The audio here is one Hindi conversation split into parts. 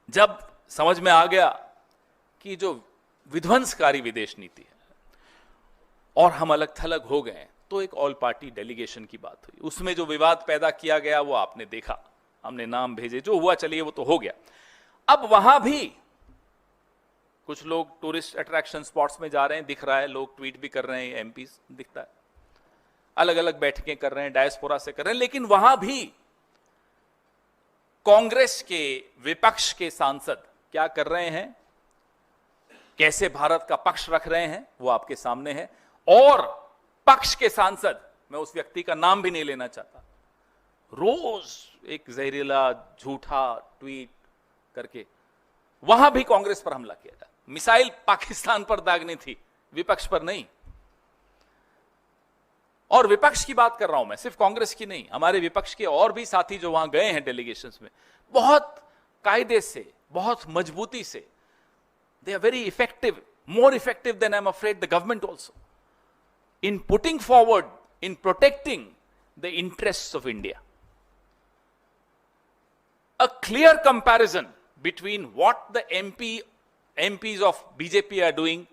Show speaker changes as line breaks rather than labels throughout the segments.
जब समझ में आ गया कि जो विध्वंसकारी विदेश नीति है और हम अलग थलग हो गए, तो एक ऑल पार्टी डेलीगेशन की बात हुई। उसमें जो विवाद पैदा किया गया वो आपने देखा, हमने नाम भेजे, जो हुआ चलिए वो तो हो गया। अब वहां भी कुछ लोग टूरिस्ट अट्रैक्शन स्पॉट्स में जा रहे हैं, दिख रहा है, लोग ट्वीट भी कर रहे हैं, एमपी दिखता है, अलग अलग बैठकें कर रहे हैं, डायस्पोरा से कर रहे हैं, लेकिन वहां भी कांग्रेस के विपक्ष के सांसद क्या कर रहे हैं, कैसे भारत का पक्ष रख रहे हैं, वो आपके सामने है। और पक्ष के सांसद, मैं उस व्यक्ति का नाम भी नहीं लेना चाहता, रोज एक जहरीला झूठा ट्वीट करके वहां भी कांग्रेस पर हमला किया था। मिसाइल पाकिस्तान पर दागनी थी, विपक्ष पर नहीं। और विपक्ष की बात कर रहा हूं मैं, सिर्फ कांग्रेस की नहीं, हमारे विपक्ष के और भी साथी जो वहां गए हैं डेलीगेशंस में, बहुत कायदे से, बहुत मजबूती से, they are very effective, more effective than I'm afraid the government also, in putting forward, in protecting the interests of India. A clear comparison between what the MPs of BJP are doing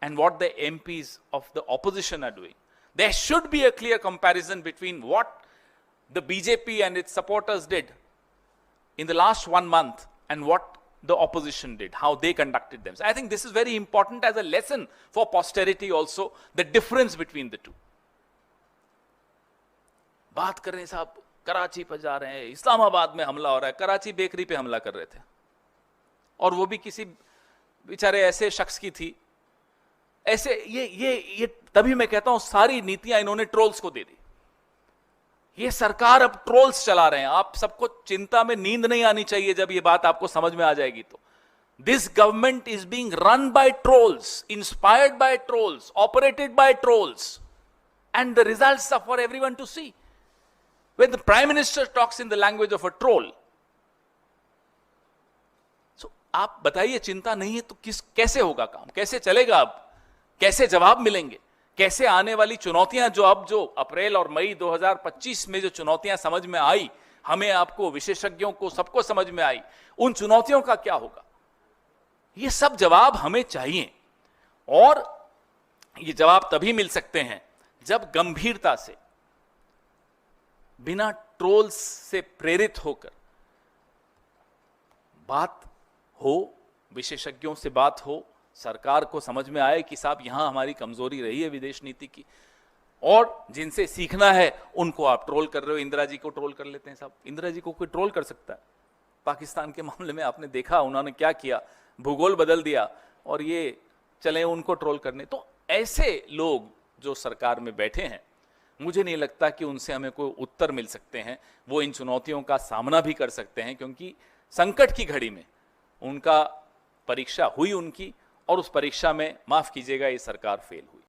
and what the MPs of the opposition are doing. There should be a clear comparison between what the BJP and its supporters did in the last 1 month and what the opposition did, how they conducted themselves. I think this is very important as a lesson for posterity also, the difference between the two. बात कर रहे हैं साहब, कराची पर जा रहे हैं, इस्लामाबाद में हमला हो रहा है, कराची बेकरी पे हमला कर रहे थे, और वो भी किसी बेचारे ऐसे शख्स की थी। ऐसे ये तभी मैं कहता हूं सारी नीतियां इन्होंने ट्रोल्स को दे दी। ये सरकार अब ट्रोल्स चला रहे हैं। आप सबको चिंता में नींद नहीं आनी चाहिए जब ये बात आपको समझ में आ जाएगी तो। This government is being run by trolls, inspired by trolls, operated by trolls, and the results are for everyone to see. When the Prime Minister talks in the language of a troll, so आप बताइए, चिंता नहीं है तो कैसे होगा काम, कैसे चलेगा, अब कैसे जवाब मिलेंगे, कैसे आने वाली चुनौतियां जो अप्रैल और मई 2025 में जो चुनौतियां समझ में आई, हमें, आपको, विशेषज्ञों को, सबको समझ में आई, उन चुनौतियों का क्या होगा, ये सब जवाब हमें चाहिए। और ये जवाब तभी मिल सकते हैं जब गंभीरता से, बिना ट्रोल्स से प्रेरित होकर बात हो, विशेषज्ञों से बात हो, सरकार को समझ में आए कि साहब यहां हमारी कमजोरी रही है विदेश नीति की, और जिनसे सीखना है उनको आप ट्रोल कर रहे हो। इंदिरा जी को ट्रोल कर लेते हैं साहब, इंदिरा जी को कोई ट्रोल कर सकता है? पाकिस्तान के मामले में आपने देखा उन्होंने क्या किया, भूगोल बदल दिया, और ये चले उनको ट्रोल करने। तो ऐसे लोग जो सरकार में बैठे हैं, मुझे नहीं लगता कि उनसे हमें कोई उत्तर मिल सकते हैं। वो इन चुनौतियों का सामना भी कर सकते हैं, क्योंकि संकट की घड़ी में उनका परीक्षा हुई उनकी, और उस परीक्षा में, माफ कीजिएगा, ये सरकार फेल हुई।